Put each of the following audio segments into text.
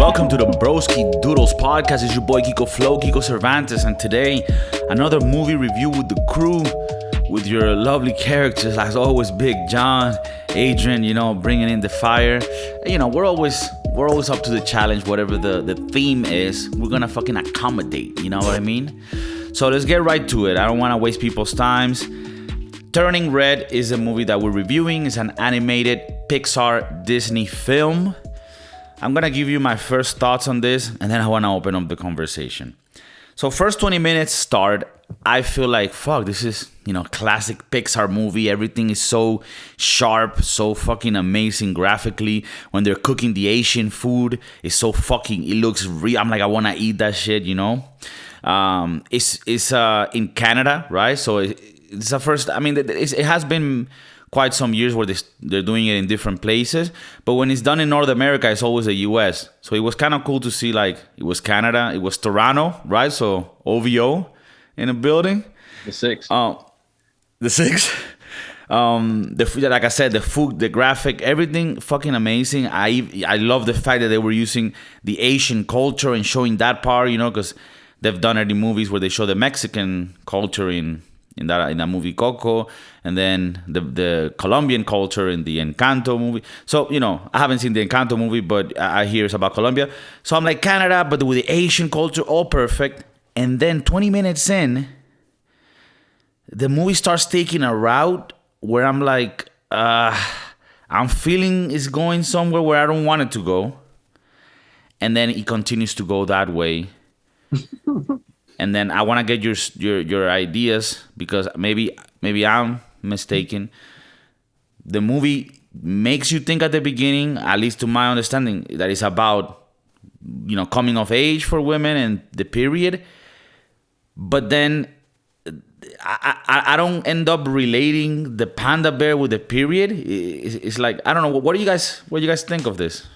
Welcome to the Broski Doodles podcast. It's your boy Kiko Cervantes, and today another movie review with the crew, with your lovely characters as always, Big John, Adrian, bringing in the fire. We're always up to the challenge. Whatever the theme is, we're gonna fucking accommodate. You know what I mean? So let's get right to it. I don't want to waste people's times. Turning Red is a movie that we're reviewing. It's an animated Pixar Disney film. I'm going to give you my first thoughts on this, and then I want to open up the conversation. So first 20 minutes start, I feel like, fuck, this is, classic Pixar movie. Everything is so sharp, so fucking amazing graphically. When they're cooking the Asian food, it's so fucking, it looks real. I'm like, I want to eat that shit, It's in Canada, right? So it's the first, it has been quite some years where they're doing it in different places, but when it's done in North America, it's always the US. So it was kind of cool to see, like, it was Canada, it was Toronto, right? So OVO in a building. The six. The six. Like I said, the food, the graphic, everything fucking amazing. I love the fact that they were using the Asian culture and showing that part, because they've done it in movies where they show the Mexican culture in that movie Coco, and then the Colombian culture in the Encanto movie. So, I haven't seen the Encanto movie, but I hear it's about Colombia. So I'm like, Canada, but with the Asian culture, all perfect. And then 20 minutes in, the movie starts taking a route where I'm like, I'm feeling it's going somewhere where I don't want it to go. And then it continues to go that way. And then I want to get your ideas, because maybe I'm mistaken. The movie makes you think at the beginning, at least to my understanding, that it's about, coming of age for women and the period. But then I don't end up relating the panda bear with the period. It's like, I don't know. What do you guys think of this?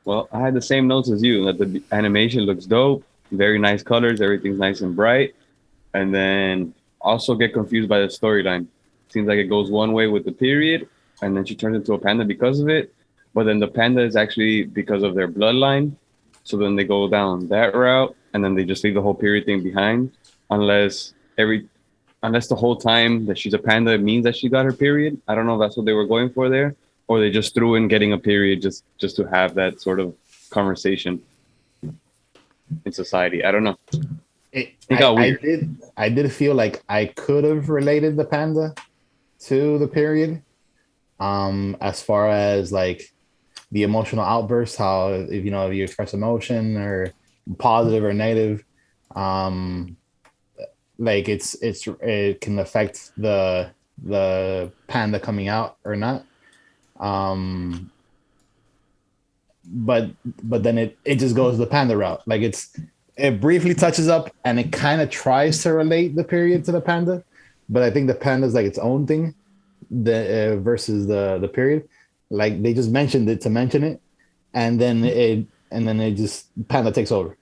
Well, I had the same notes as you, that the animation looks dope. Very nice colors, everything's nice and bright. And then also get confused by the storyline. Seems like it goes one way with the period, and then she turns into a panda because of it. But then the panda is actually because of their bloodline. So then they go down that route, and then they just leave the whole period thing behind. Unless the whole time that she's a panda means that she got her period. I don't know if that's what they were going for there, or they just threw in getting a period just to have that sort of conversation in society. I don't know. I did feel like I could have related the panda to the period, as far as like the emotional outbursts, how if you express emotion or positive or negative, like it can affect the panda coming out or not. But then it just goes the panda route. Like it briefly touches up, and it kind of tries to relate the period to the panda, but I think the panda is like its own thing, versus the period. Like they just mentioned it to mention it, and then it just panda takes over.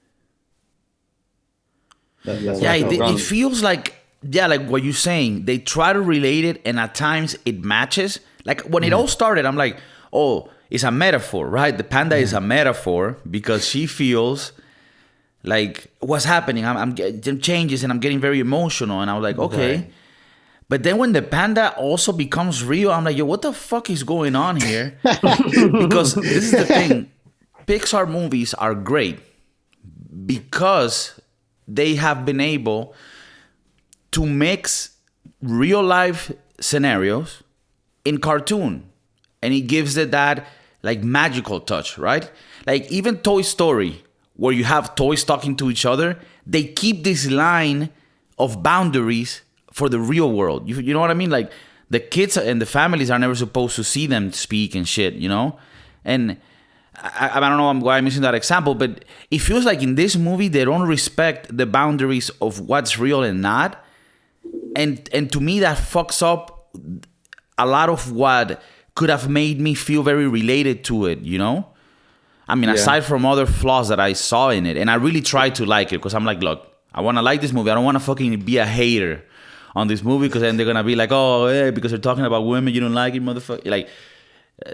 It feels like like what you're saying. They try to relate it, and at times it matches. Like when it all started, I'm like, oh, it's a metaphor, right? The panda is a metaphor because she feels like what's happening. I'm getting changes, and I'm getting very emotional. And I was like, okay. Right. But then when the panda also becomes real, I'm like, yo, what the fuck is going on here? Because this is the thing. Pixar movies are great because they have been able to mix real life scenarios in cartoon. And it gives it that like magical touch, right? Like even Toy Story, where you have toys talking to each other, they keep this line of boundaries for the real world. You know what I mean? Like the kids and the families are never supposed to see them speak and shit, And I don't know why I'm using that example, but it feels like in this movie, they don't respect the boundaries of what's real and not. And to me, that fucks up a lot of what could have made me feel very related to it, aside from other flaws that I saw in it. And I really tried to like it because I'm like, look, I want to like this movie. I don't want to fucking be a hater on this movie because then they're going to be like, oh, yeah, because they're talking about women, you don't like it, motherfucker. Like,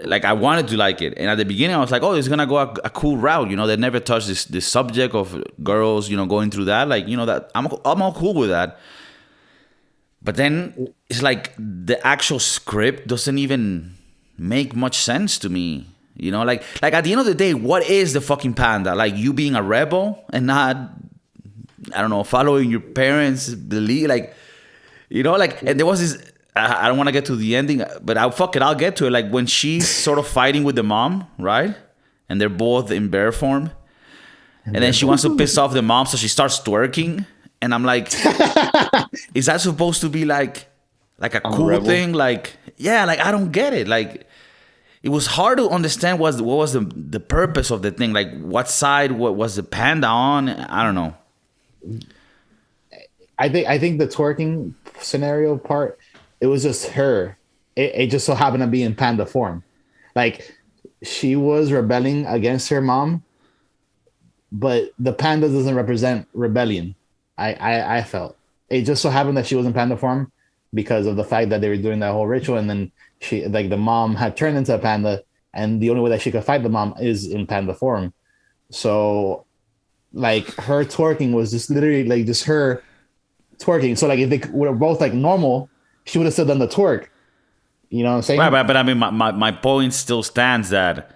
Like I wanted to like it, and at the beginning I was like, "Oh, it's gonna go a cool route." You know, they never touched this subject of girls, you know, going through that. Like, you know, that I'm all cool with that. But then it's like the actual script doesn't even make much sense to me. You know, like at the end of the day, what is the fucking panda? Like you being a rebel and not, I don't know, following your parents' belief, like, you know, like, and there was this. I don't want to get to the ending, but I'll get to it. Like when she's sort of fighting with the mom, right? And they're both in bear form. And then she wants to piss off the mom, so she starts twerking. And I'm like, is that supposed to be like a cool thing? Like, yeah, like I don't get it. Like it was hard to understand what was the purpose of the thing. Like what side, what was the panda on? I don't know. I think the twerking scenario part, it was just her. It just so happened to be in panda form. Like she was rebelling against her mom, but the panda doesn't represent rebellion. I felt it just so happened that she was in panda form because of the fact that they were doing that whole ritual, and then she, like, the mom had turned into a panda, and the only way that she could fight the mom is in panda form. So like her twerking was just literally like just her twerking. So like if they were both like normal, she would have still done the twerk. You know what I'm saying? Right, but I mean, my point still stands that,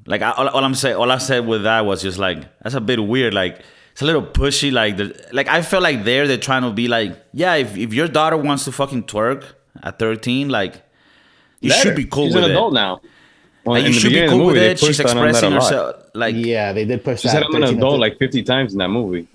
like, all I said with that was just like, that's a bit weird. Like, it's a little pushy. Like I felt like they're trying to be like, yeah, if your daughter wants to fucking twerk at 13, like, you should be cool with it. She's an adult now. Well, like, you should be cool with it. She's expressing herself. Like, yeah, they did push. She said I'm an adult like 50 times in that movie.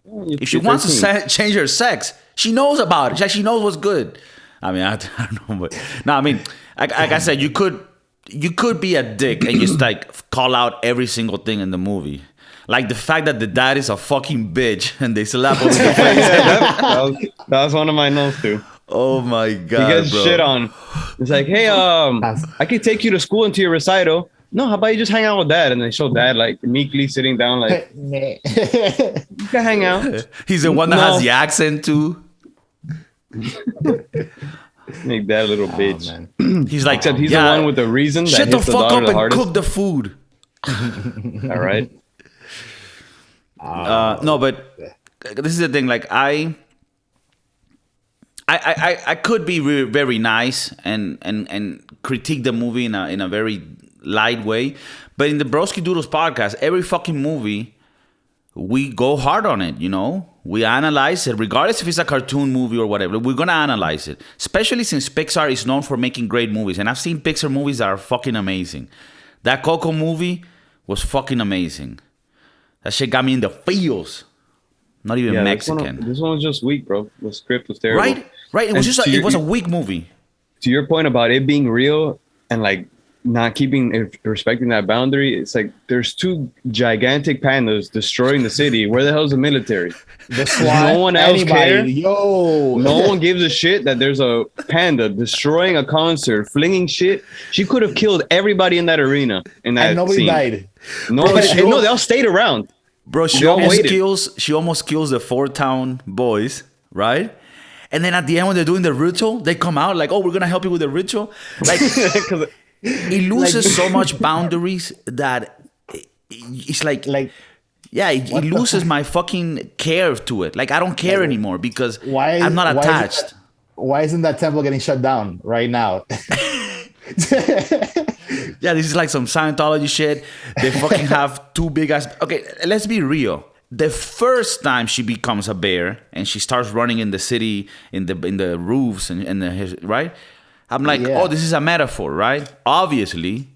If she wants to change her sex, she knows about it. She knows what's good. I mean, I don't know, but no, I mean, like I said, you could be a dick and just like call out every single thing in the movie, like the fact that the dad is a fucking bitch and they slap him in the face. that was one of my notes too. Oh my god, he gets bro. shit on. It's like, hey, I can take you to school and to your recital. No, how about you just hang out with dad? And they show dad like meekly sitting down, like, you can hang out. He's the one that has the accent too. Make that a little bitch. Man. He's like, except he's the one with the reason. Shut that the fuck up and cook the food. All right. No, but this is the thing. Like, I could be very nice and critique the movie in a very light way, but in the Broski Doodles podcast, every fucking movie we go hard on it. You know, we analyze it, regardless if it's a cartoon movie or whatever. We're gonna analyze it, especially since Pixar is known for making great movies, and I've seen Pixar movies that are fucking amazing. That Coco movie was fucking amazing. That shit got me in the feels. Not even Mexican. This one was just weak, bro. The script was terrible. Right. It was it was a weak movie. To your point about it being real and like not respecting that boundary, it's like there's two gigantic pandas destroying the city. Where the hell's the military? The SWAT. No one else cares. Yo, no one gives a shit that there's a panda destroying a concert, flinging shit. She could have killed everybody in that arena. In that and nobody scene. died. Nobody. No, they all stayed around. Bro, she almost kills the Four Town boys, right? And then at the end, when they're doing the ritual, they come out like, "Oh, we're gonna help you with the ritual." Like, it loses so much boundaries that it's like yeah, it loses my fucking care to it. Like, I don't care anymore because I'm not attached. Why isn't that temple getting shut down right now? Yeah, this is like some Scientology shit. They fucking have two big ass. Okay, let's be real. The first time she becomes a bear and she starts running in the city, in the roofs and the right, I'm like, oh, this is a metaphor, right? Obviously,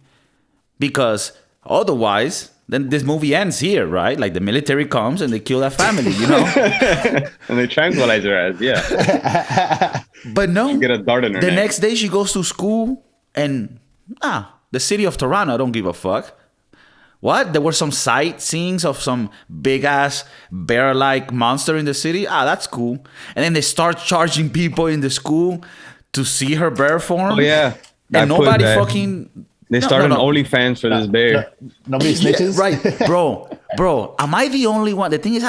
because otherwise, then this movie ends here, right? Like the military comes and they kill that family, you know, and they tranquilize her ass, yeah. But no, you get a dart in her the neck. next day she goes to school and the city of Toronto, I don't give a fuck. What? There were some sightseeings of some big-ass bear-like monster in the city? That's cool. And then they start charging people in the school to see her bear form. Oh, yeah. And nobody fucking... They started an OnlyFans for this bear. Nobody snitches? Yeah, right. Bro, am I the only one? The thing is,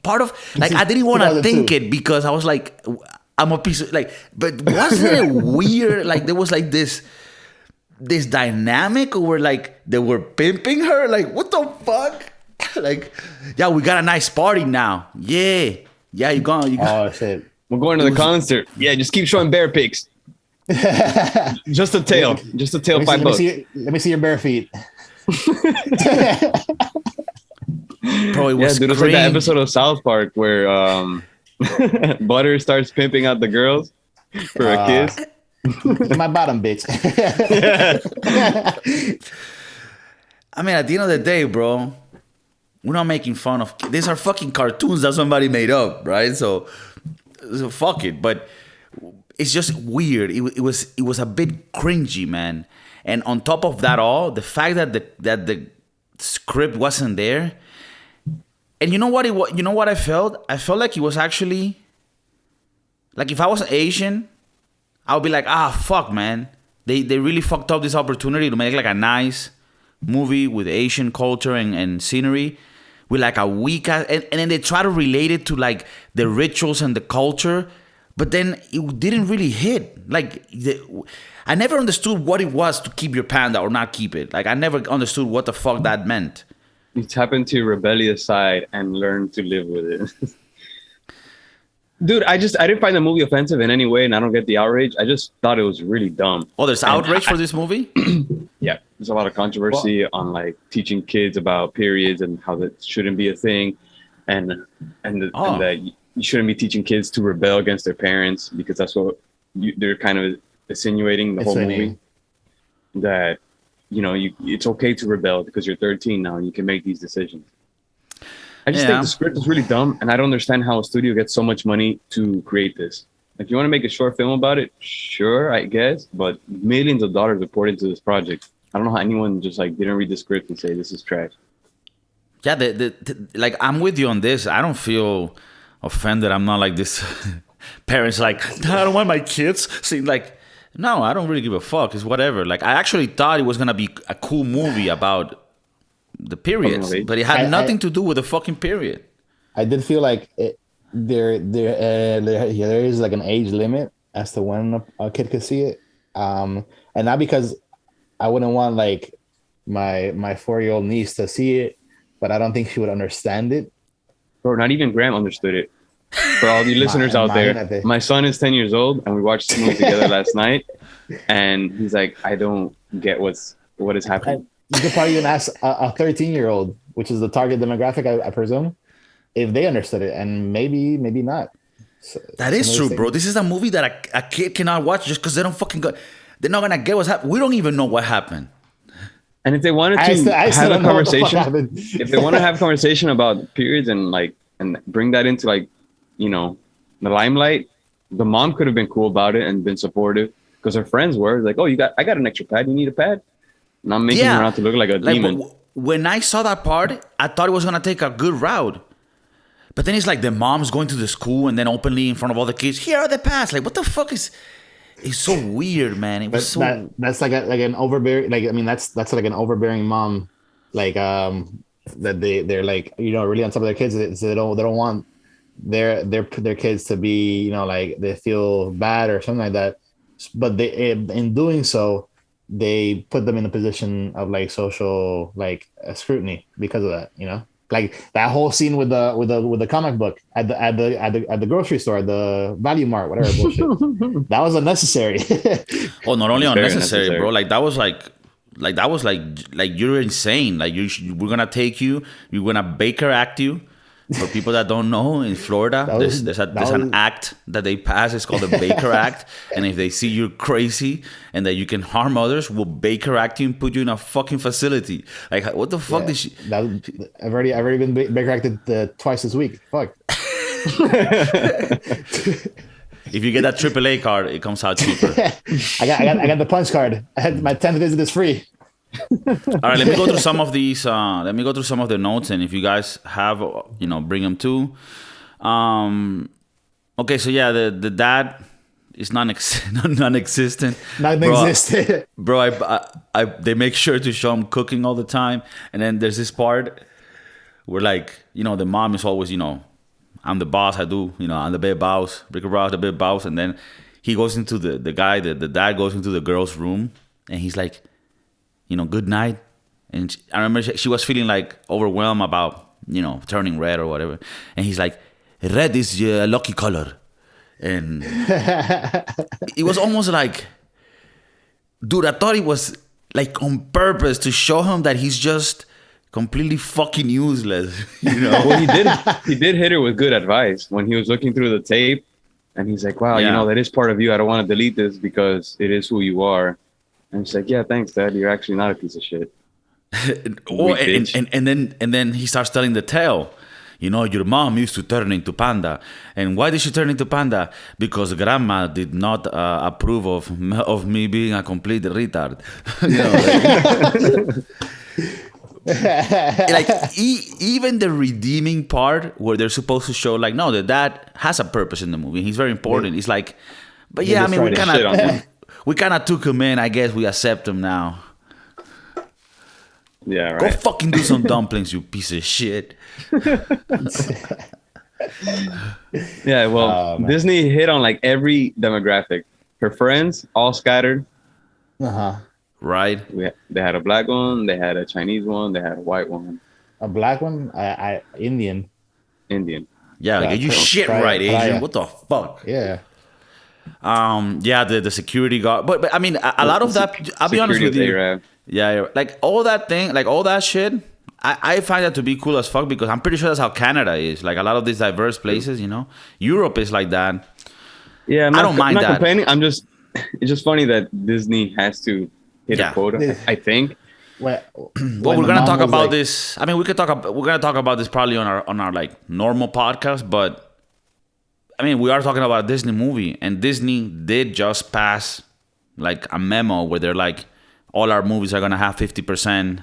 part of... Like, I didn't want to think it because I was like, I'm a piece of... Like, but wasn't it weird? Like, there was like this... this dynamic where like they were pimping her. Like, what the fuck? Like, yeah, we got a nice party now. Yeah, you gone. Oh shit. We're going to the concert. Yeah, just keep showing bear pics. Just a tail. Just a tail, $5. Let me see your bare feet. Bro, it was dude, it's like that episode of South Park where Butter starts pimping out the girls for a kiss. My bottom, bitch. I mean, at the end of the day, bro, we're not making fun of. These are fucking cartoons that somebody made up, right? So fuck it. But it's just weird. It was a bit cringy, man. And on top of that all, the fact that the script wasn't there. And you know what? You know what I felt? I felt like it was actually like if I was Asian, I would be like, fuck, man. They really fucked up this opportunity to make like a nice movie with Asian culture and scenery with like a weak ass, and then they try to relate it to like the rituals and the culture, but then it didn't really hit. Like I never understood what it was to keep your panda or not keep it. Like I never understood what the fuck that meant. You tap into your rebellious side and learn to live with it. Dude, I didn't find the movie offensive in any way, and I don't get the outrage. I just thought it was really dumb. Oh, there's outrage for this movie? Yeah, there's a lot of controversy on like teaching kids about periods and how that shouldn't be a thing, and that you shouldn't be teaching kids to rebel against their parents because that's what they're kind of insinuating the whole movie. That it's okay to rebel because you're 13 now and you can make these decisions. I just think the script is really dumb, and I don't understand how a studio gets so much money to create this. If you want to make a short film about it, sure, I guess, but millions of dollars are poured into this project. I don't know how anyone just like didn't read the script and say this is trash. Yeah, like I'm with you on this. I don't feel offended. I'm not like this. Parents like, I don't want my kids seeing like. No, I don't really give a fuck. It's whatever. Like I actually thought it was gonna be a cool movie about the periods, but it had nothing to do with the fucking period. I did feel like there is like an age limit as to when a kid could see it, and not because I wouldn't want like my 4-year-old niece to see it, but I don't think she would understand it. Bro, not even Graham understood it. For all the listeners out there, my son is 10 years old, and we watched the movie together last night, and he's like, I don't get what is happening. You could probably even ask a 13-year-old, which is the target demographic, I presume, if they understood it, and maybe not. So, that is true, bro. This is a movie that a kid cannot watch just because they don't fucking go. They're not gonna get what's happening. We don't even know what happened. And if they wanted to have a conversation, if they want to have a conversation about periods and bring that into like, the limelight, the mom could have been cool about it and been supportive because her friends were like, "Oh, I got an extra pad. You need a pad." And I'm making her out to look like a demon. When I saw that part, I thought it was gonna take a good route. But then it's like the mom's going to the school and then openly in front of all the kids, here are the pads. Like, what the fuck is? It's so weird, man. It was that's like an overbearing. Like, I mean, that's like an overbearing mom. Like, that they're like, really on top of their kids. So they don't want their kids to be, like they feel bad or something like that. But they, in doing so, they put them in a position of like social scrutiny because of that. Like that whole scene with the comic book at the grocery store, the Value Mart, whatever bullshit. That was unnecessary. Oh, not only unnecessary, bro. Like that was like you're insane. Like we're gonna take you. We're gonna Baker Act you. For people that don't know, in Florida, there's an act that they pass. It's called the Baker Act. And if they see you're crazy and that you can harm others, we'll Baker Act you and put you in a fucking facility. Like, what the fuck did she? I've already been Baker Acted twice this week. Fuck. If you get that AAA card, it comes out cheaper. I got the punch card. I had my 10th visit is free. All right, let me go through some of these. Let me go through some of the notes, and if you guys have, bring them too. Okay, so yeah, the dad is non-existent. Non-existent. Bro, they make sure to show him cooking all the time, and then there's this part where the mom is always, I'm the boss. I do, I'm the big boss. Rick Ross, the big boss, and then he goes into the dad goes into the girl's room. and he's like, good night. And I remember she was feeling like overwhelmed about, turning red or whatever. And he's like, red is your lucky color. And it was almost like, dude, I thought it was like on purpose to show him that he's just completely fucking useless. Well, he did hit her with good advice when he was looking through the tape. And he's like, wow, that is part of you. I don't want to delete this because it is who you are. And she's like, yeah, thanks, Dad. You're actually not a piece of shit. and then he starts telling the tale. Your mom used to turn into Panda. And why did she turn into Panda? Because Grandma did not approve of me being a complete retard. Even the redeeming part where they're supposed to show like, no, the dad has a purpose in the movie. He's very important. It's like, but yeah, I mean, we kind of took him in. I guess we accept him now. Yeah, right. Go fucking do some dumplings, you piece of shit. Yeah, well, Disney hit on like every demographic. Her friends all scattered. Right. They had a black one, they had a Chinese one, they had a white one. A black one? Indian. Yeah, like, you shit right, Asian. What the fuck? Yeah. The security guard. But I mean, a lot of that, I'll be honest with you. Arab. Yeah, like all that thing, like all that shit, I find that to be cool as fuck because I'm pretty sure that's how Canada is. Like a lot of these diverse places, Europe is like that. Yeah, I don't mind that. I'm not complaining. It's just funny that Disney has to hit a quota, I think. Well, we're gonna talk about this. I mean, we're gonna talk about this probably on our like normal podcast, but I mean, we are talking about a Disney movie, and Disney did just pass like a memo where they're like, all our movies are gonna have 50%,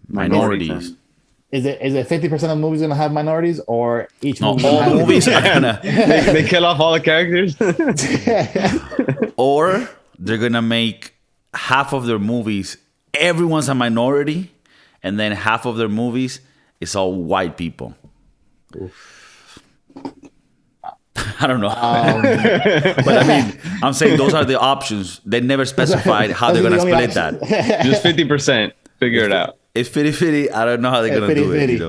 minorities. Is it 50% of movies gonna have minorities, or each movie? No, all movies are gonna. They kill off all the characters. Or they're gonna make half of their movies everyone's a minority, and then half of their movies is all white people. Oof. I don't know. But I mean, I'm saying those are the options. They never specified how they're going to split that. Just 50%. Figure it out. It's 50-50. I don't know how they're going to do it.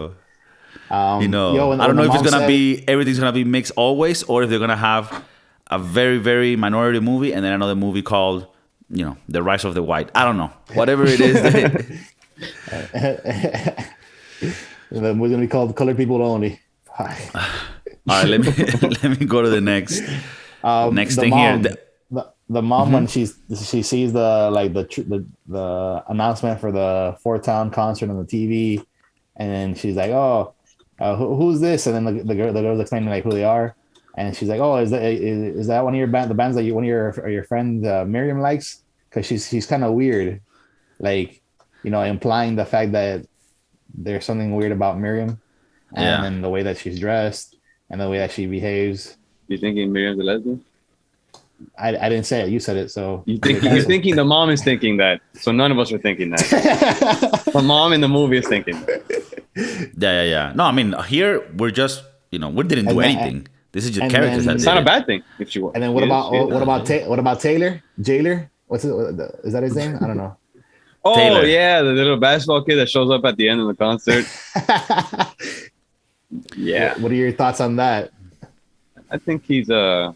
I don't know if it's going to be, everything's going to be mixed always, or if they're going to have a very, very minority movie and then another movie called, The Rise of the White. I don't know. Whatever it is. The movie's going to be called Colored People Only. All right, let me go to the next thing mom, here. The mom, when she sees the announcement for the Fort Town concert on the TV, and then she's like, "Oh, who's this?" And then the girl's explaining like who they are, and she's like, "Oh, is that one of your the bands that one of your friend Miriam likes?" Because she's kind of weird, like implying the fact that there's something weird about Miriam, and the way that she's dressed. And the way that she behaves. You thinking Miriam's a lesbian? I didn't say it. You said it. So you're thinking the mom is thinking that. So none of us are thinking that. The mom in the movie is thinking. Yeah. No, I mean here we're just we didn't do anything. This is just characters. It's not a bad thing if she. And then what about Taylor? Jailer? What's it? Is that his name? I don't know. Oh Taylor. Yeah, the little basketball kid that shows up at the end of the concert. Yeah. What are your thoughts on that? I think he's yeah.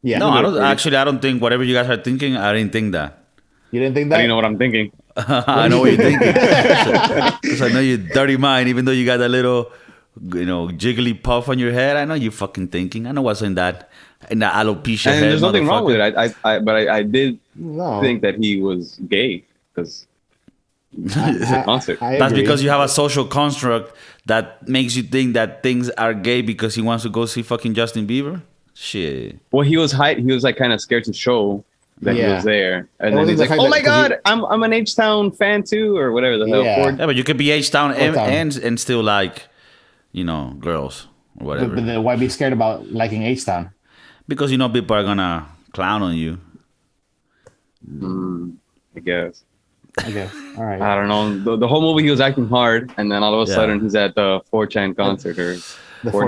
No, I don't think whatever you guys are thinking, I didn't think that. You didn't think that? I don't know what I'm thinking. I know what you're thinking. Because I know your dirty mind, even though you got that little, jiggly puff on your head. I know you're fucking thinking. I know what's in that alopecia and head. There's nothing wrong with it. I did think that he was gay because it's a concert. That's because you have a social construct that makes you think that things are gay because he wants to go see fucking Justin Bieber. Shit. Well, he was like kind of scared to show that he was there, and then he's like, "Oh my god, I'm an H-Town fan too," or whatever the hell. Yeah, but you could be H-Town and still like, girls or whatever. But then why be scared about liking H-Town? Because people are gonna clown on you. I guess. Okay, all right. I don't know. The whole movie he was acting hard, and then all of a sudden he's at the 4chan concert or.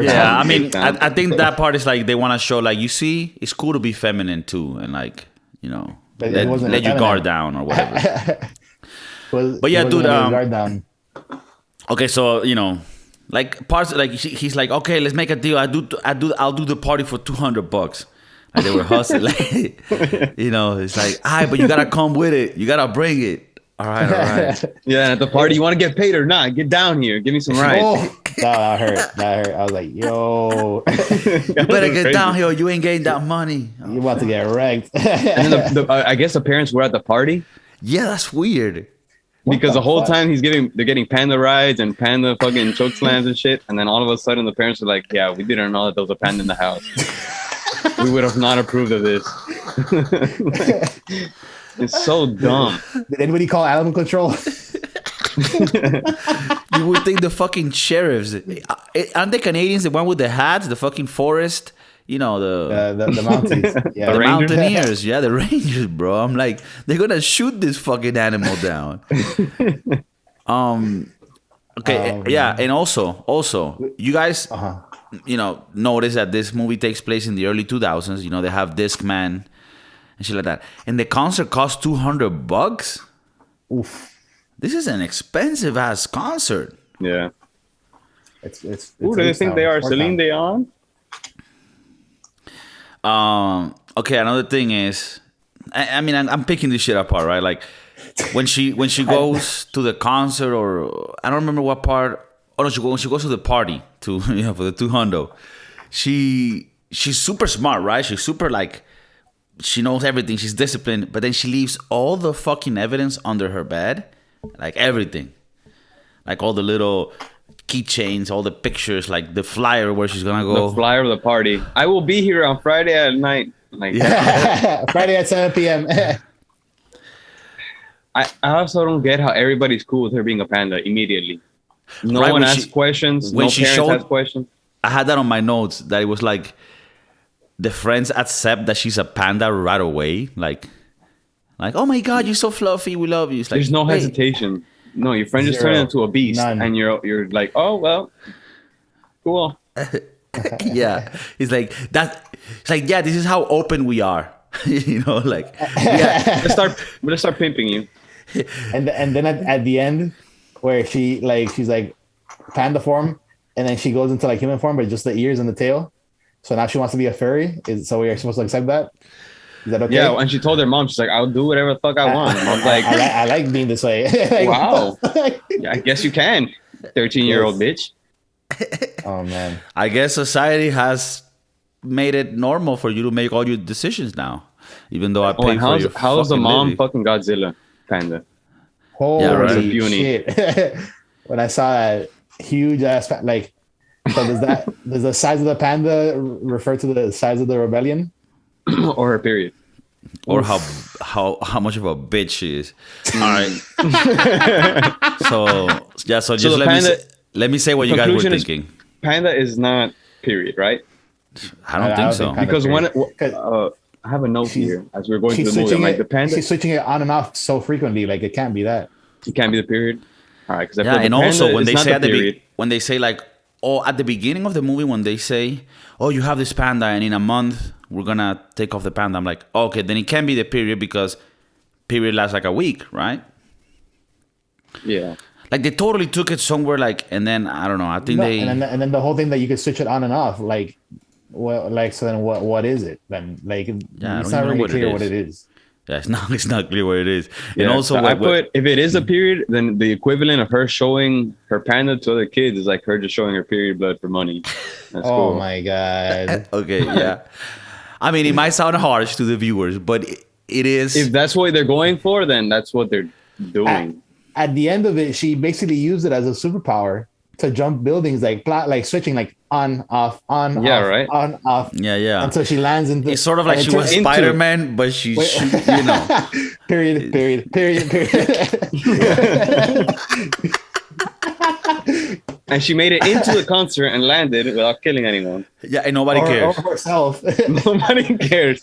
Yeah, I mean, I think that part is like they want to show like, you see, it's cool to be feminine too, and like, But let your guard down or whatever. But yeah, dude. Guard down. Okay, so like parts like he's like, okay, let's make a deal. I'll do the party for $200. Like they were hustling. Like, it's like, but you gotta come with it. You gotta bring it. All right. Yeah, and at the party, you want to get paid or not? Get down here. Give me some rides. Oh, that hurt. I was like, yo. You better get down here or you ain't getting that money. You about to get wrecked. And then I guess the parents were at the party. Yeah, that's weird. Because the whole time they're getting panda rides and panda fucking choke slams and shit. And then all of a sudden the parents are like, yeah, we didn't know that there was a panda in the house. We would have not approved of this. It's so dumb. Did anybody call animal control? You would think the fucking sheriffs. Aren't they Canadians, the one with the hats, the fucking forest? The Mounties. Yeah, the mountaineers. Yeah, the rangers, bro. I'm like, they're going to shoot this fucking animal down. Okay, yeah. And also, you guys, notice that this movie takes place in the early 2000s. They have Discman and shit like that. And the concert cost $200. Oof. This is an expensive ass concert. Yeah. It's who do they think they are? Celine Dion? Okay, another thing is, I mean, I'm picking this shit apart, right? Like when she goes to the concert, or I don't remember what part. Oh no, she goes to the party for the $200. She's super smart, right? She's super like, she knows everything. She's disciplined, but then she leaves all the fucking evidence under her bed, like everything, like all the little keychains, all the pictures, like the flyer where she's gonna go. The flyer of the party. I will be here on Friday at night. Like Friday at 7 p.m. I also don't get how everybody's cool with her being a panda immediately. No one asks questions. No parents ask questions. I had that on my notes that it was like the friends accept that she's a panda right away. Like, oh my God, you're so fluffy. We love you. It's like, there's no hesitation. No, your friend just turned into a beast. None. And you're like, oh, well, cool. Yeah. It's like, yeah, this is how open we are. Like, yeah. Let's start pimping you. And then at the end, where she's like panda form, and then she goes into like human form, but just the ears and the tail. So now she wants to be a furry. So we are supposed to accept that? Is that okay? Yeah, and she told her mom, she's like, I'll do whatever the fuck I want. And I was like, I like being this way. Like, wow. Yeah, I guess you can, 13-year-old bitch. Oh, man. I guess society has made it normal for you to make all your decisions now, even though I pay for your how's the mom living. Fucking Godzilla panda? Holy shit. When I saw that huge ass, like, so does the size of the panda refer to the size of the rebellion? Or her period? Or how much of a bitch she is. All right. So just let me say what you guys were thinking. Panda is not period, right? I don't think so. Because I have a note here as we're going through the movie. I'm like, the panda. She's switching it on and off so frequently, like it can't be that. It can't be the period. All right, because and also when they say when they say like, at the beginning of the movie when they say, oh, you have this panda and in a month we're gonna take off the panda, I'm like, okay, then it can't be the period because period lasts like a week, right? Yeah. Like they totally took it somewhere like, and then I don't know. I think and then the whole thing that you could switch it on and off, like, well, like so then what is it then? Like it's not really clear what it is. Yeah, it's not clear what it is. Yeah, and also, so if it is a period, then the equivalent of her showing her panda to other kids is like her just showing her period blood for money. That's cool. My God. Okay, yeah. I mean, it might sound harsh to the viewers, but it is. If that's what they're going for, then that's what they're doing. At the end of it, she basically used it as a superpower to jump buildings, like switching, like on, off, on, yeah, off, right? on, off. Yeah. Until she lands into. It's sort of like she was SpiderMan, but she, period. And she made it into the concert and landed without killing anyone. Yeah, and nobody cares. Or herself. Nobody cares.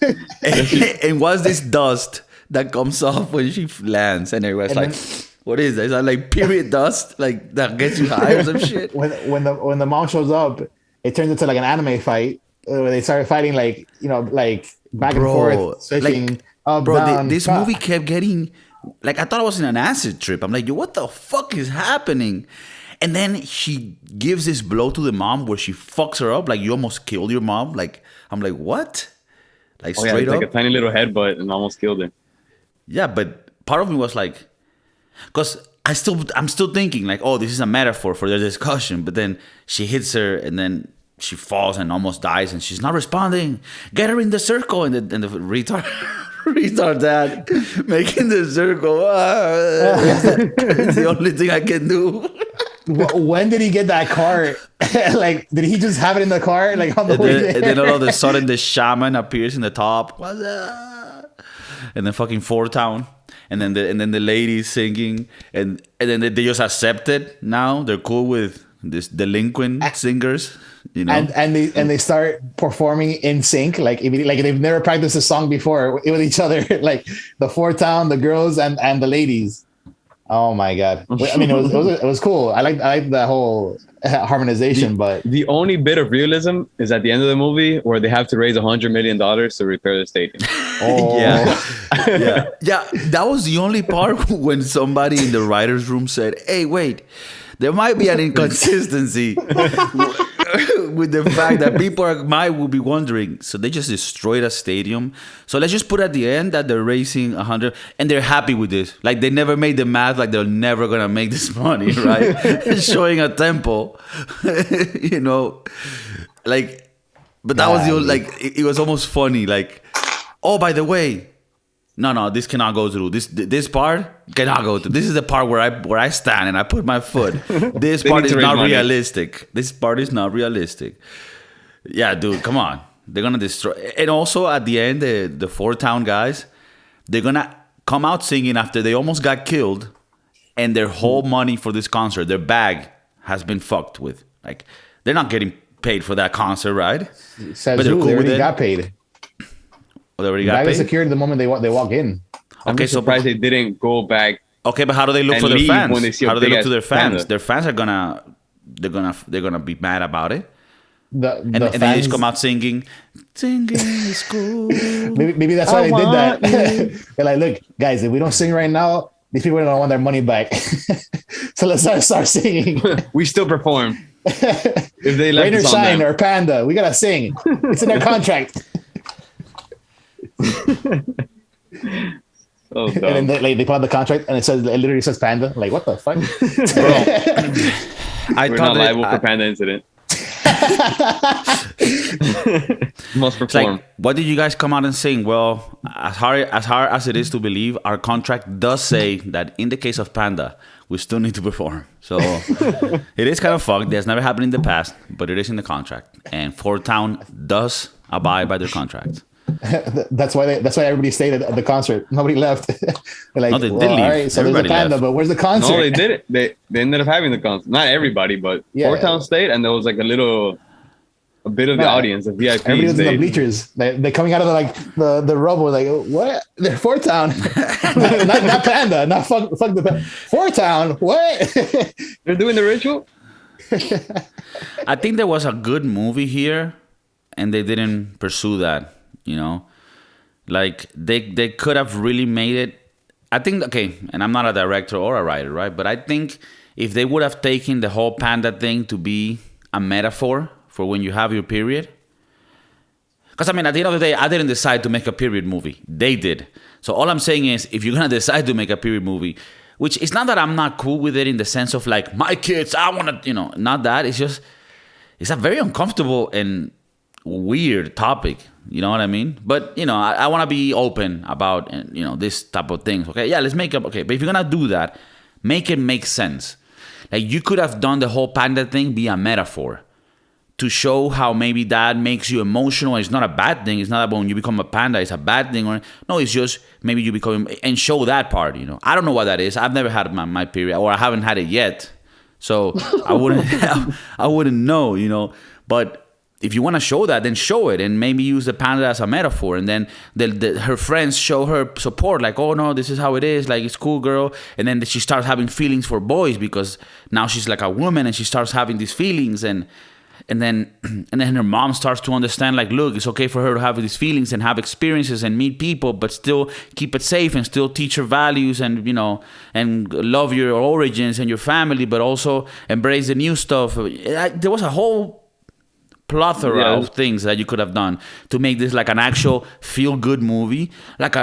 And what's this dust that comes off when she lands? And everyone's like, what is that? Is that like period dust? Like that gets you high or some shit? When the mom shows up, it turns into like an anime fight. they started fighting like like back and Bro, forth, switching like, up, bro, down. this movie kept getting like I thought I was in an acid trip. I'm like, yo, what the fuck is happening? And then she gives this blow to the mom where she fucks her up, like you almost killed your mom. Like I'm like, what? Like Oh yeah, straight it's up. like a tiny little headbutt and almost killed her. Yeah, but part of me was like, because I'm still thinking like, oh, this is a metaphor for their discussion. But then she hits her, and then she falls and almost dies, and she's not responding. Get her in the circle, and the retard, retard dad making the circle. It's the only thing I can do. When did he get that car? Like, did he just have it in the car? Like on the way there? And then all of a sudden, the shaman appears in the top. What's up? And then fucking Four Town. And then the ladies singing, and then they just accept it now. They're cool with this delinquent singers, you know. And they start performing in sync, like they've never practiced a song before with each other, like the Four Town, the girls and the ladies. Oh my god! I mean, it was cool. I like that whole harmonization, but the only bit of realism is at the end of the movie where they have to raise $100 million to repair the stadium. oh yeah. That was the only part when somebody in the writers' room said, "Hey, wait, there might be an inconsistency with the fact that people will be wondering." So they just destroyed a stadium. So let's just put at the end that they're raising 100, and they're happy with this. Like they never made the math. Like they're never gonna make this money, right? Showing a temple, you know, like. But that was the only, like it was almost funny. Like, oh, by the way. No, this cannot go through. This part cannot go through. This is the part where I stand and I put my foot. This part is not realistic. This part is not realistic. Yeah, dude, come on. They're gonna destroy. And also at the end, the Four Town guys, they're gonna come out singing after they almost got killed, and their whole money for this concert, their bag has been fucked with. Like they're not getting paid for that concert, right? But they're cool. They already got paid. They already got paid? Secured the moment they walk in. I'm surprised they didn't go back. Okay, but how do they look for their fans? When they see how do they look to their fans? Panda. Their fans are they're gonna be mad about it. And they just come out singing is cool. Maybe that's why they did that. They're like, look, guys, if we don't sing right now, these people don't want their money back. So let's start singing. We still perform. If they let Rain or shine or Panda, we gotta sing. It's in their contract. So and then they put on the contract and it literally says Panda. Like, what the fuck? We're not liable for Panda incident. Must perform. Like, what did you guys come out and sing? Well, as hard as it is to believe, our contract does say that in the case of Panda, we still need to perform. So it is kind of fucked. That's never happened in the past, but it is in the contract. And Four Town does abide by their contract. That's why everybody stayed at the concert. Nobody left. They're like, no, they did leave. All right, so everybody there's a Panda, left. But where's the concert? No, they did it. They ended up having the concert. Not everybody, but Four Town stayed, and there was like a bit of the audience, the VIP. Everybody was in the bleachers. They're coming out of the rubble. Like, what? They're Four Town, not Panda. Not fuck the Panda. Four Town. What? They're doing the ritual. I think there was a good movie here, and they didn't pursue that. You know, like they could have really made it. I think, okay, and I'm not a director or a writer, right? But I think if they would have taken the whole Panda thing to be a metaphor for when you have your period. Because, I mean, at the end of the day, I didn't decide to make a period movie. They did. So all I'm saying is, if you're going to decide to make a period movie, which it's not that I'm not cool with it in the sense of like, my kids, I want to, not that. It's just, it's a very uncomfortable and weird topic. You know what I mean? But, I want to be open about, this type of things. Okay, yeah, let's make up. Okay, but if you're going to do that, make it make sense. Like, you could have done the whole Panda thing be a metaphor to show how maybe that makes you emotional. It's not a bad thing. It's not about when you become a panda, it's a bad thing. No, it's just maybe you become, and show that part, I don't know what that is. I've never had my period, or I haven't had it yet. So I wouldn't know, But if you want to show that, then show it, and maybe use the panda as a metaphor. And then her friends show her support, like, oh no, this is how it is, like, it's cool, girl. And then she starts having feelings for boys because now she's like a woman and she starts having these feelings. And And then her mom starts to understand, like, look, it's okay for her to have these feelings and have experiences and meet people, but still keep it safe and still teach her values and, you know, and love your origins and your family, but also embrace the new stuff. There was a whole plethora of things that you could have done to make this like an actual feel-good movie, like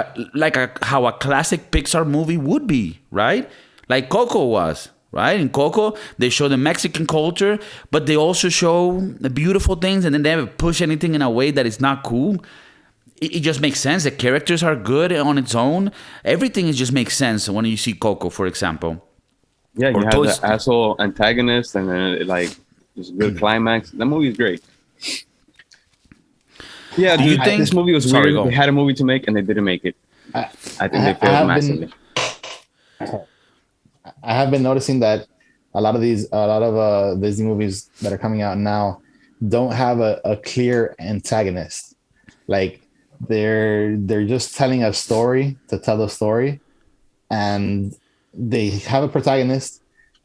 how a classic Pixar movie would be, right? Like Coco was. Right? In Coco, they show the Mexican culture, but they also show the beautiful things, and then they never push anything in a way that is not cool. It just makes sense. The characters are good on its own. Everything is just makes sense when you see Coco, for example. Yeah, you have the asshole antagonist, and then like there's a good climax. That movie is great. Yeah, dude, this movie was weird. They had a movie to make, and they didn't make it. I think they failed massively. I have been noticing that a lot of Disney movies that are coming out now don't have a clear antagonist. Like they're just telling a story to tell the story, and they have a protagonist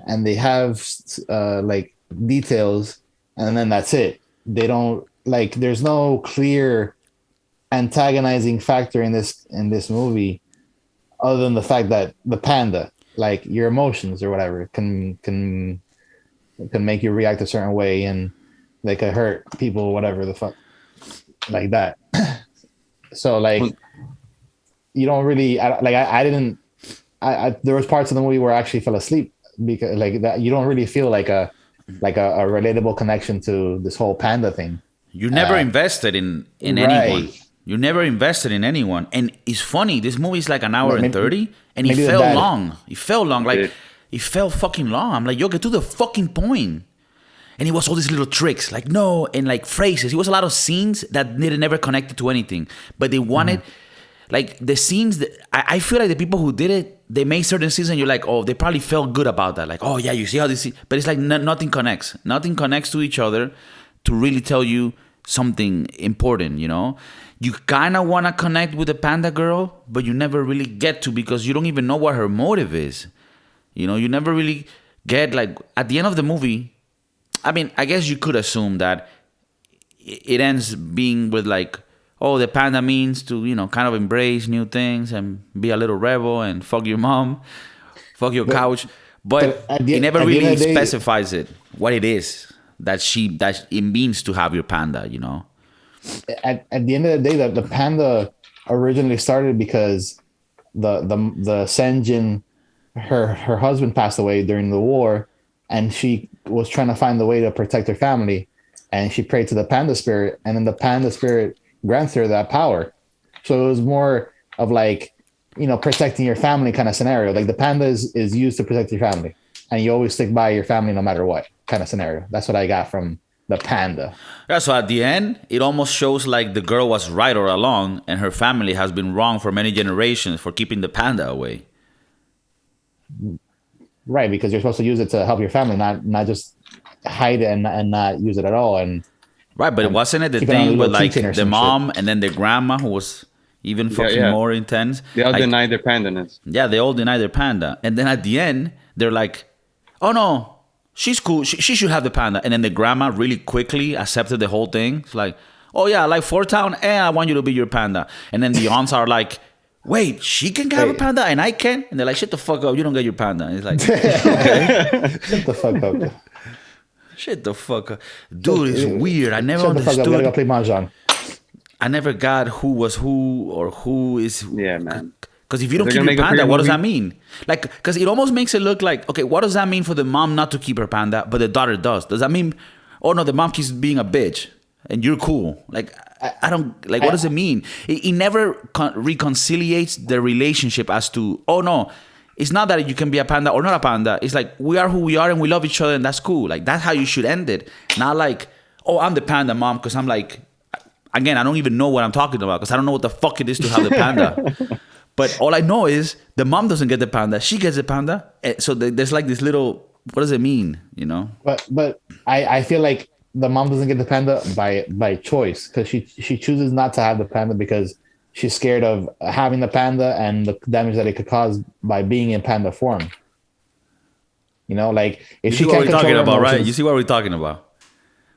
and they have like details, and then that's it. They don't like. There's no clear antagonizing factor in this movie, other than the fact that the panda, like your emotions or whatever, can make you react a certain way, and they could hurt people, whatever the fuck, like that. So like, you don't really I didn't. There was parts of the movie where I actually fell asleep because like that. You don't really feel like a relatable connection to this whole panda thing. You never invested in anyone. You never invested in anyone. And it's funny, this movie is like an hour and 30, and it felt long. It felt long. Like, it felt fucking long. I'm like, yo, get to the fucking point. And it was all these little tricks, like, no, and like phrases. It was a lot of scenes that never connected to anything. But they wanted, like, the scenes, I feel like the people who did it, they made certain scenes and you're like, oh, they probably felt good about that. Like, oh, yeah, you see how this, but it's like nothing connects. Nothing connects to each other to really tell you something important, you know? You kind of want to connect with the panda girl, but you never really get to because you don't even know what her motive is. You know, you never really get, like, at the end of the movie, I mean, I guess you could assume that it ends being with, like, oh, the panda means to, you know, kind of embrace new things and be a little rebel and fuck your mom, fuck your couch. But it never really specifies it, what it is that it means to have your panda, you know? At the end of the day, the panda originally started because the Senjin, her husband passed away during the war, and she was trying to find a way to protect her family, and she prayed to the panda spirit, and then the panda spirit grants her that power. So it was more of like, you know, protecting your family kind of scenario. Like the panda is used to protect your family, and you always stick by your family no matter what kind of scenario. That's what I got from the panda. Yeah, so at the end, it almost shows like the girl was right all along, and her family has been wrong for many generations for keeping the panda away. Right, because you're supposed to use it to help your family, not just hide it and not use it at all. And right, but wasn't it the thing with like the mom and then the grandma who was even fucking more intense? They all denied their pandaness. Yeah, they all denied their panda. And then at the end, they're like, oh no, she's cool. She should have the panda. And then the grandma really quickly accepted the whole thing. It's like, oh yeah, like Fort Town, I want you to be your panda. And then the aunts are like, wait, she can have a panda and I can? And they're like, shut the fuck up, you don't get your panda. And it's like, okay. Shut the fuck up. Shut the fuck up. Dude, it's weird. I never understood. Shut the fuck up, gotta go play Mahjong. I never got who was who or who is... Yeah, man. Because if you don't keep your panda, what does that mean? Like, because it almost makes it look like, okay, what does that mean for the mom not to keep her panda, but the daughter does? Does that mean, oh no, the mom keeps being a bitch and you're cool? Like, I don't, like, what does it mean? It never reconciliates the relationship as to, oh no, it's not that you can be a panda or not a panda. It's like, we are who we are and we love each other and that's cool. Like, that's how you should end it. Not like, oh, I'm the panda mom because I'm like, again, I don't even know what I'm talking about because I don't know what the fuck it is to have the panda. But all I know is the mom doesn't get the panda. She gets the panda. So there's like this little, what does it mean, you know? But I feel like the mom doesn't get the panda by choice because she chooses not to have the panda because she's scared of having the panda and the damage that it could cause by being in panda form. You know, like if she can't control her emotions, right? You see what we're talking about?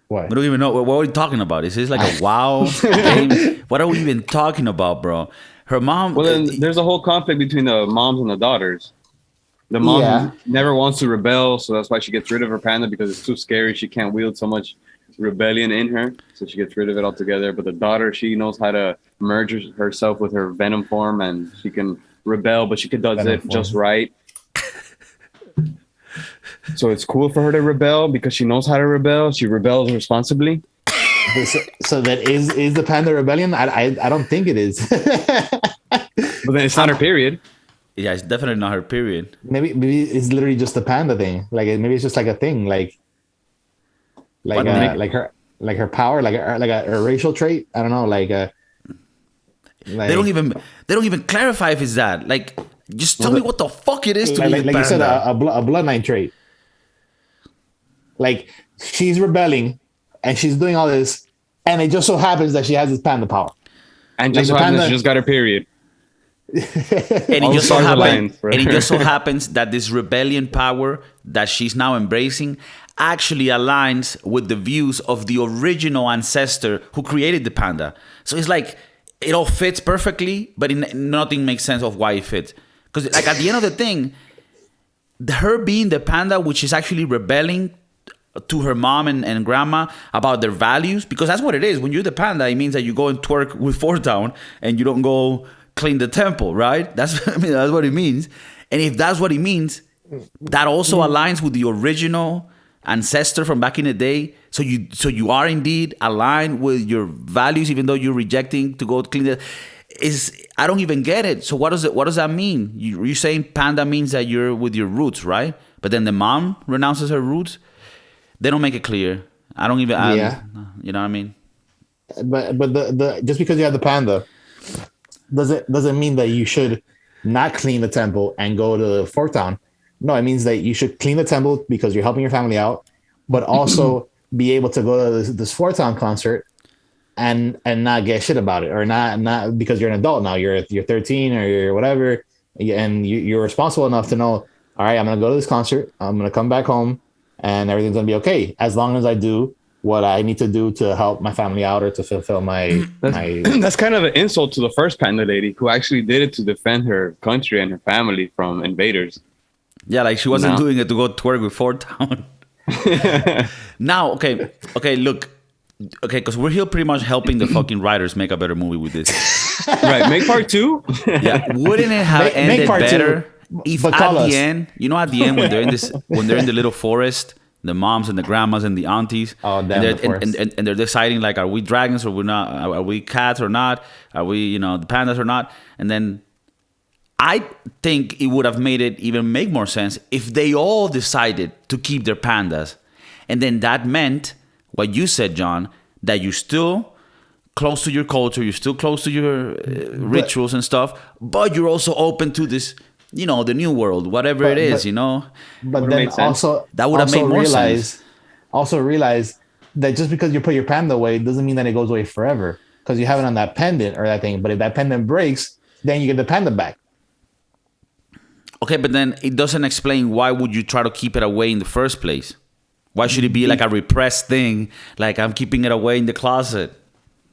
What? We don't even know what are we talking about. Is this like a WoW game? What are we even talking about, bro? Her mom. Well, then there's a whole conflict between the moms and the daughters. The mom never wants to rebel, so that's why she gets rid of her panda because it's too scary. She can't wield so much rebellion in her, so she gets rid of it altogether. But the daughter, she knows how to merge herself with her venom form, and she can rebel, but she does it just right. So it's cool for her to rebel because she knows how to rebel. She rebels responsibly. So that is the Panda Rebellion? I don't think it is. But then it's not her period. Yeah, it's definitely not her period. Maybe it's literally just the panda thing. Like maybe it's just like a thing, like her power, like a racial trait. I don't know, they don't even clarify if it's that. Like, just tell me what the fuck it is to be like you said, a bloodline trait. Like she's rebelling and she's doing all this, and it just so happens that she has this panda power. And just so happens she just got her period. And it just so happens that this rebellion power that she's now embracing actually aligns with the views of the original ancestor who created the panda. So it's like it all fits perfectly, but nothing makes sense of why it fits. Because like at the end of the thing, her being the panda, which is actually rebelling to her mom and grandma about their values, because that's what it is. When you're the panda, it means that you go and twerk with Four Town and you don't go clean the temple, right? That's what it means. And if that's what it means, that also aligns with the original ancestor from back in the day. So you are indeed aligned with your values, even though you're rejecting to go clean the. I don't even get it. So what does that mean? You're saying panda means that you're with your roots, right? But then the mom renounces her roots. They don't make it clear. I don't even. You know what I mean? But the just because you have the panda doesn't mean that you should not clean the temple and go to Fort Town. No, it means that you should clean the temple because you're helping your family out, but also be able to go to this Fort Town concert and not get shit about it, or not because you're an adult now. You're 13 or you're whatever, and you're responsible enough to know. All right, I'm gonna go to this concert. I'm gonna come back home, and everything's gonna be okay as long as I do what I need to do to help my family out or to fulfill my. That's kind of an insult to the first panda lady who actually did it to defend her country and her family from invaders. Yeah, like she wasn't doing it to go twerk with Fort Town. Now, okay, look. Okay, because we're here pretty much helping the fucking writers make a better movie with this. Right, make part 2? Yeah, wouldn't it have ended better if at the end, at the end when they're in the little forest, the moms and the grandmas and the aunties, and they're deciding like, are we dragons or we're not? Are we cats or not? Are we, the pandas or not? And then I think it would have made it even make more sense if they all decided to keep their pandas, and then that meant what you said, John, that you're still close to your culture, you're still close to your rituals and stuff, but you're also open to this, the new world, whatever it is, But then also that would have made more sense. Also realize that just because you put your panda away doesn't mean that it goes away forever, because you have it on that pendant or that thing. But if that pendant breaks, then you get the panda back. Okay, but then it doesn't explain why would you try to keep it away in the first place. Why should it be like a repressed thing? Like I'm keeping it away in the closet.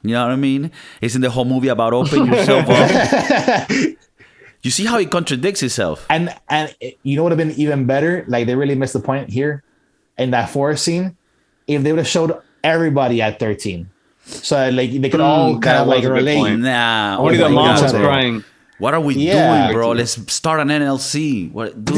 You know what I mean? Isn't the whole movie about opening yourself up? You see how it contradicts itself. And you know what would have been even better? Like they really missed the point here in that forest scene. If they would have showed everybody at 13. So like they could all kind of like relate. Nah. Only the mom was crying. What are we doing, bro? Let's start an NLC. What, dude?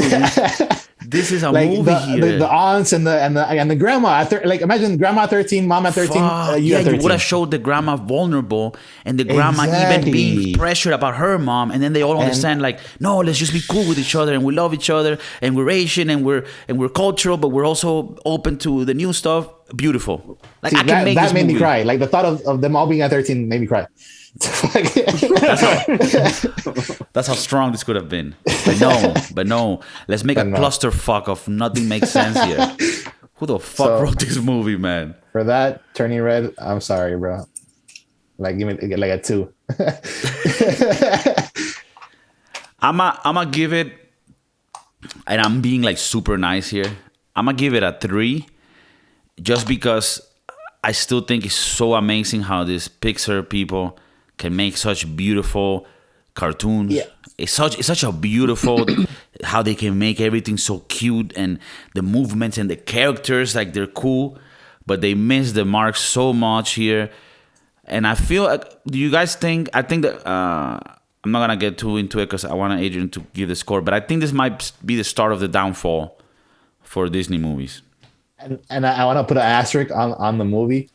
This is a movie here. The aunts and the grandma. Imagine grandma 13, mom at 13. You would have showed the grandma vulnerable and the grandma even being pressured about her mom, and then they all understand like, no, let's just be cool with each other and we love each other and we're Asian and we're cultural, but we're also open to the new stuff. Beautiful. Like I can make that made movie. Me cry. Like the thought of them all being at 13 made me cry. That's how strong this could have been. But no. Let's make a clusterfuck of nothing makes sense here. Who the fuck wrote this movie, man? For that, Turning Red, I'm sorry, bro. Like give me like a 2. I'ma give it, and I'm being like super nice here. I'ma give it a 3, just because I still think it's so amazing how these Pixar people can make such beautiful cartoons. Yeah. It's such a beautiful how they can make everything so cute, and the movements and the characters, like, they're cool, but they miss the mark so much here. And I feel like, do you guys think? I think that I'm not gonna get too into it because I want Adrian to give the score, but I think this might be the start of the downfall for Disney movies. And I want to put an asterisk on the movie.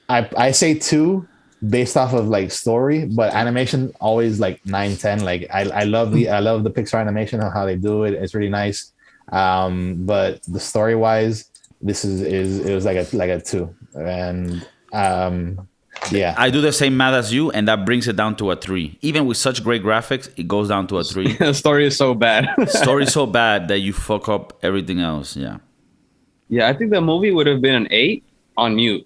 I say 2 based off of like story, but animation always like 9, 10. Like I love the Pixar animation and how they do it. It's really nice. But the story wise, this it was like a 2. And yeah, I do the same math as you, and that brings it down to a 3. Even with such great graphics, it goes down to a 3. The story is so bad. Story is so bad that you fuck up everything else. Yeah. Yeah, I think the movie would have been an 8 on mute.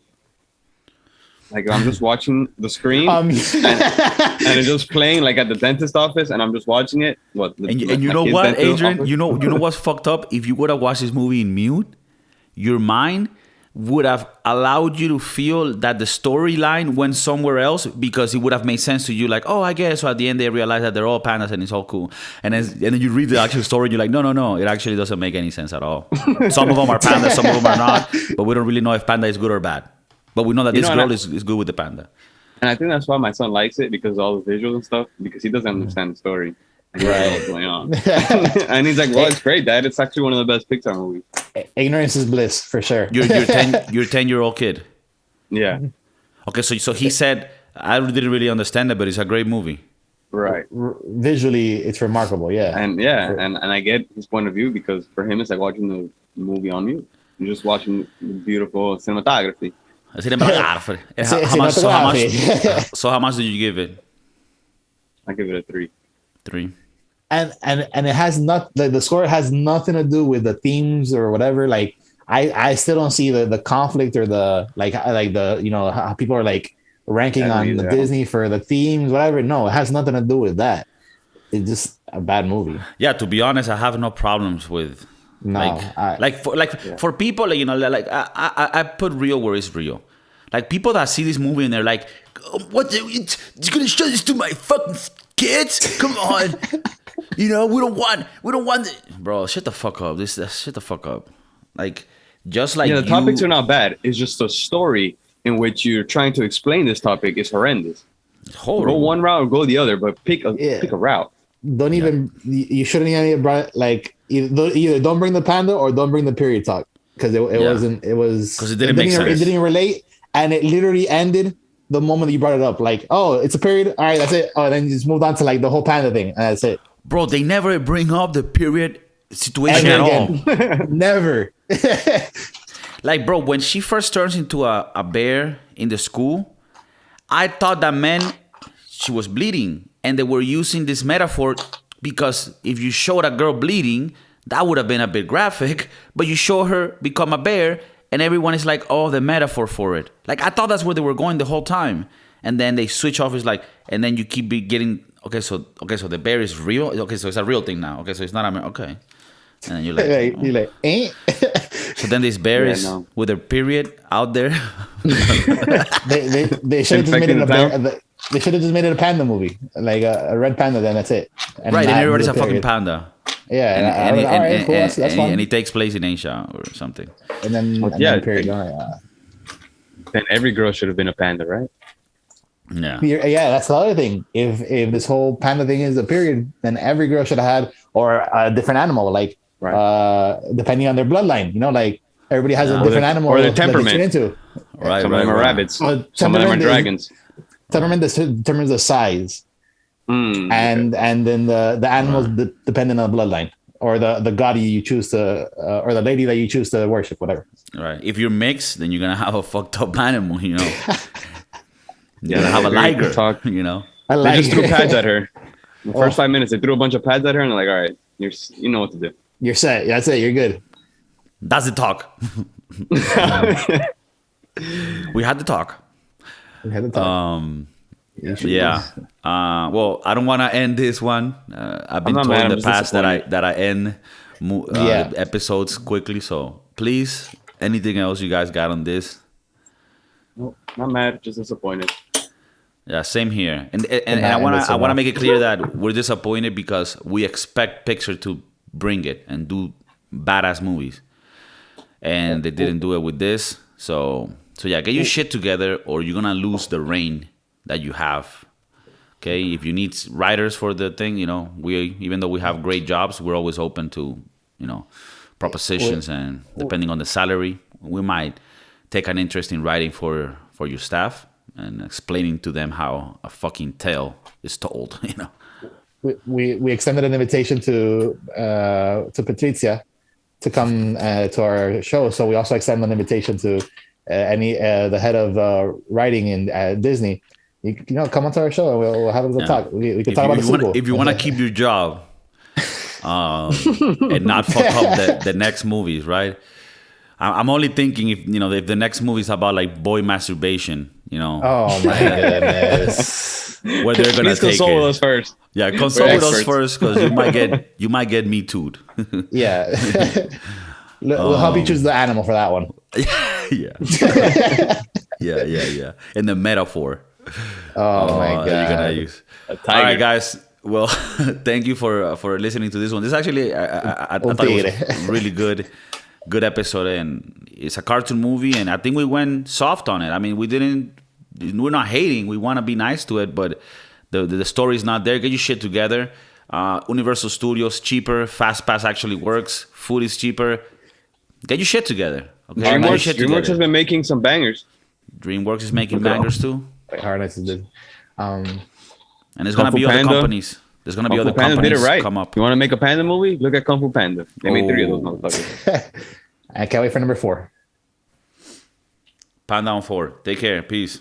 Like, I'm just watching the screen and it's just playing like at the dentist office, and I'm just watching it. And you know what, Adrian? You know what's fucked up? If you would have watched this movie in mute, your mind would have allowed you to feel that the storyline went somewhere else, because it would have made sense to you. Like, oh, I guess. So at the end, they realize that they're all pandas and it's all cool. And then you read the actual story and you're like, no, it actually doesn't make any sense at all. Some of them are pandas, some of them are not. But we don't really know if panda is good or bad. But we know that this girl is good with the panda. And I think that's why my son likes it, because of all the visuals and stuff, because he doesn't understand the story. And he doesn't know what's going on. And he's like, well, it's great, Dad. It's actually one of the best Pixar movies. Ignorance is bliss, for sure. You're 10-year-old kid. Yeah. Okay, so he said, I didn't really understand it, but it's a great movie. Right. Visually, it's remarkable, yeah. And and I get his point of view, because for him, it's like watching the movie on mute. You're just watching the beautiful cinematography. So how much did you give it? I give it a 3. 3. And it has not, like, the score has nothing to do with the themes or whatever. Like I still don't see the conflict or the like the, you know, how people are like ranking on the Disney for the themes, whatever. No, it has nothing to do with that. It's just a bad movie. Yeah, to be honest, I have no problems with for people, like, you know, like I put real where it's real. Like, people that see this movie and they're like, what, you're gonna show this to my fucking kids? Come on. You know, we don't want bro, shut the fuck up. Shut the fuck up. Like, just like, the topics are not bad. It's just the story in which you're trying to explain this topic is horrendous. Go one route or go the other, but pick a route. Don't even, you shouldn't even brought, like, either don't bring the panda or don't bring the period talk, because it wasn't, it was, because it didn't make sense. It didn't relate, and it literally ended the moment that you brought it up. Like, oh, it's a period, all right, that's it. Oh, and then you just moved on to like the whole panda thing, and that's it. Bro, they never bring up the period situation at all. Never. Like, bro, when she first turns into a bear in the school, I thought that meant she was bleeding, and they were using this metaphor, because if you showed a girl bleeding, that would have been a bit graphic, but you show her become a bear, and everyone is like, oh, the metaphor for it. Like, I thought that's where they were going the whole time. And then they switch off. It's like, and then you keep getting, okay, so the bear is real. Okay, so it's a real thing now. Okay, so it's not okay. And then you're like, eh? So then this bear is with her period out there. they should have just made it a bear. They should have just made it a panda movie, like a red panda. Then that's it. And right, and everybody's a fucking panda. Yeah, that's fine. And it takes place in Asia or something. And then, period. Then every girl should have been a panda, right? Yeah. Yeah, that's the other thing. If this whole panda thing is a period, then every girl should have had, or a different animal, like depending on their bloodline. You know, like everybody has a different animal or their temperament. Into. Right. Some of them are rabbits. Some of them are dragons. Temperament determines the size. And then the animals depending on the bloodline, or the god you choose to, or the lady that you choose to worship, whatever. Right. If you're mixed, then you're gonna have a fucked up animal. You know. You're gonna have a liger. You know. They just threw pads at her. The first 5 minutes, they threw a bunch of pads at her, and they're like, "All right, you know what to do. You're set. That's it. You're good." That's the talk. We had the talk. Yeah. Well, I don't want to end this one. I've been told in the past that I end episodes quickly. So please, anything else you guys got on this? No, not mad, just disappointed. Yeah, same here. And I wanna make it clear that we're disappointed because we expect Pixar to bring it and do badass movies, and they didn't do it with this. So yeah, get your shit together, or you're gonna lose the reign that you have. Okay, if you need writers for the thing, we, even though we have great jobs, we're always open to propositions, and depending on the salary, we might take an interest in writing for your staff and explaining to them how a fucking tale is told. We extended an invitation to Patrizia to come to our show, so we also extend an invitation to the head of writing in Disney. You come onto our show and we'll have a talk. We can talk about the sequel. If you want to keep your job and not fuck up the next movies, right? I'm only thinking if the next movie is about like boy masturbation, Oh my goodness. Where they're gonna take console it. us first. Yeah, consult with us first, because you might get me too'd. Yeah. We'll help you choose the animal for that one. Yeah. Yeah. And the metaphor. Oh my god. You're gonna use. All right, guys. Well, thank you for listening to this one. This actually I thought it was a really good episode, and it's a cartoon movie, and I think we went soft on it. I mean, we're not hating. We want to be nice to it, but the story's not there. Get your shit together. Universal Studios, cheaper. Fast Pass actually works. Food is cheaper. Get your shit together. Okay? DreamWorks has been making some bangers. DreamWorks is making bangers too. Hard Nights is good. And there's gonna be other companies. There's gonna be other companies did it right. come up. You want to make a Panda movie? Look at Kung Fu Panda. They made 3 of those motherfuckers. I can't wait for number 4. Panda on 4. Take care. Peace.